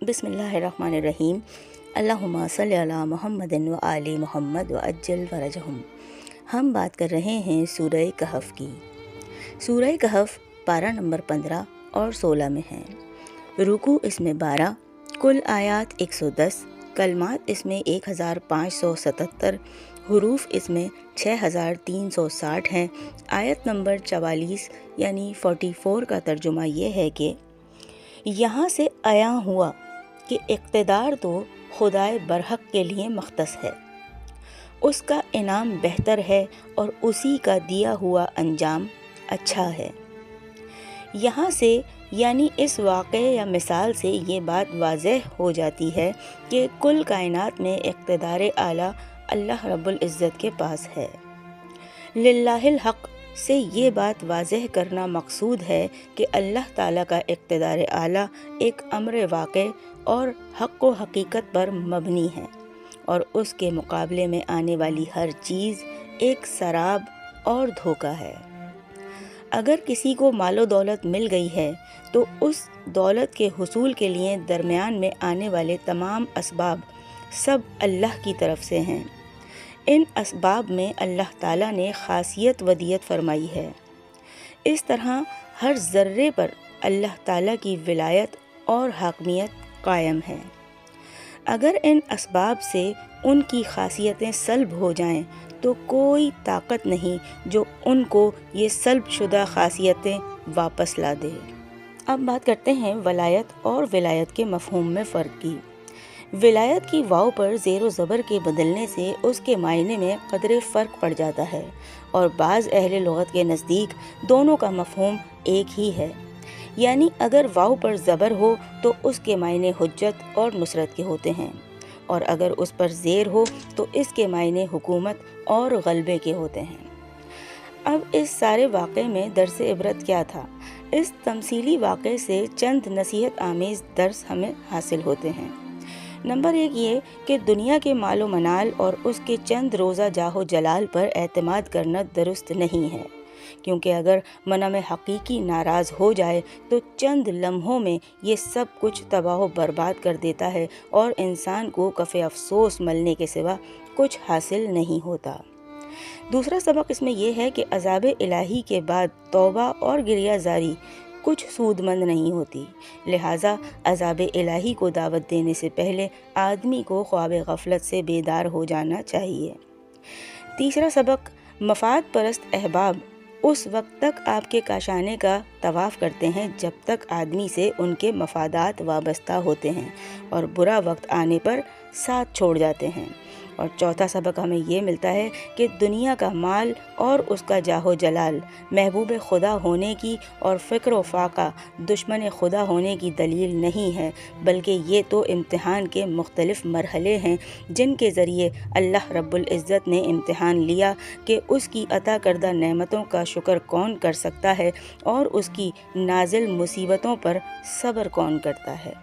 بسم اللہ الرحمن الرحیم۔ اللہم صلی علی محمد و آل محمد و عجل فرجہم۔ ہم بات کر رہے ہیں سورہ کہف کی۔ سورہ کہف پارہ نمبر 15 اور 16 میں ہے۔ رکوع اس میں 12، کل آیات 110، کلمات اس میں 1577، حروف اس میں 6360 ہیں۔ آیت نمبر 44 یعنی 44 کا ترجمہ یہ ہے کہ یہاں سے عیاں ہوا کہ اقتدار تو خدائے برحق کے لیے مختص ہے، اس کا انعام بہتر ہے اور اسی کا دیا ہوا انجام اچھا ہے۔ یہاں سے یعنی اس واقعے یا مثال سے یہ بات واضح ہو جاتی ہے کہ کل کائنات میں اقتدار اعلیٰ اللہ رب العزت کے پاس ہے۔ للہ الحق سے یہ بات واضح کرنا مقصود ہے کہ اللہ تعالیٰ کا اقتدار اعلیٰ ایک امر واقع اور حق و حقیقت پر مبنی ہے، اور اس کے مقابلے میں آنے والی ہر چیز ایک سراب اور دھوکہ ہے۔ اگر کسی کو مال و دولت مل گئی ہے تو اس دولت کے حصول کے لیے درمیان میں آنے والے تمام اسباب سب اللہ کی طرف سے ہیں۔ ان اسباب میں اللہ تعالیٰ نے خاصیت ودیت فرمائی ہے۔ اس طرح ہر ذرے پر اللہ تعالیٰ کی ولایت اور حاکمیت قائم ہے۔ اگر ان اسباب سے ان کی خاصیتیں سلب ہو جائیں تو کوئی طاقت نہیں جو ان کو یہ سلب شدہ خاصیتیں واپس لا دے۔ اب بات کرتے ہیں ولایت اور ولایت کے مفہوم میں فرق کی۔ ولایت کی واو پر زیر و زبر کے بدلنے سے اس کے معنی میں قدرے فرق پڑ جاتا ہے، اور بعض اہل لغت کے نزدیک دونوں کا مفہوم ایک ہی ہے۔ یعنی اگر واو پر زبر ہو تو اس کے معنی حجت اور نصرت کے ہوتے ہیں، اور اگر اس پر زیر ہو تو اس کے معنی حکومت اور غلبے کے ہوتے ہیں۔ اب اس سارے واقعے میں درس عبرت کیا تھا؟ اس تمثیلی واقعے سے چند نصیحت آمیز درس ہمیں حاصل ہوتے ہیں۔ نمبر 1 یہ کہ دنیا کے مال و منال اور اس کے چند روزہ جاہ و جلال پر اعتماد کرنا درست نہیں ہے، کیونکہ اگر منعم حقیقی ناراض ہو جائے تو چند لمحوں میں یہ سب کچھ تباہ و برباد کر دیتا ہے، اور انسان کو کف افسوس ملنے کے سوا کچھ حاصل نہیں ہوتا۔ دوسرا سبق اس میں یہ ہے کہ عذاب الہی کے بعد توبہ اور گریہ زاری کچھ سود مند نہیں ہوتی، لہٰذا عذاب الہی کو دعوت دینے سے پہلے آدمی کو خواب غفلت سے بیدار ہو جانا چاہیے۔ تیسرا سبق، مفاد پرست احباب اس وقت تک آپ کے کاشانے کا طواف کرتے ہیں جب تک آدمی سے ان کے مفادات وابستہ ہوتے ہیں، اور برا وقت آنے پر ساتھ چھوڑ جاتے ہیں۔ اور چوتھا سبق ہمیں یہ ملتا ہے کہ دنیا کا مال اور اس کا جاہ و جلال محبوب خدا ہونے کی اور فکر و فاقہ دشمن خدا ہونے کی دلیل نہیں ہے، بلکہ یہ تو امتحان کے مختلف مرحلے ہیں جن کے ذریعے اللہ رب العزت نے امتحان لیا کہ اس کی عطا کردہ نعمتوں کا شکر کون کر سکتا ہے اور اس کی نازل مصیبتوں پر صبر کون کرتا ہے۔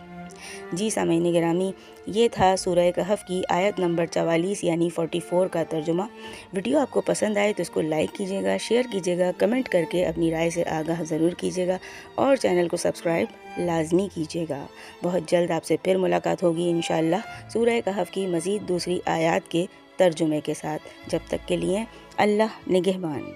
جی سامعین گرامی، یہ تھا سورہ کہف کی آیت نمبر 44 یعنی 44 کا ترجمہ۔ ویڈیو آپ کو پسند آئے تو اس کو لائک کیجیے گا، شیئر کیجیے گا، کمنٹ کر کے اپنی رائے سے آگاہ ضرور کیجیے گا، اور چینل کو سبسکرائب لازمی کیجیے گا۔ بہت جلد آپ سے پھر ملاقات ہوگی انشاءاللہ سورہ کہف کی مزید دوسری آیات کے ترجمے کے ساتھ۔ جب تک کے لیے اللہ نگہبان۔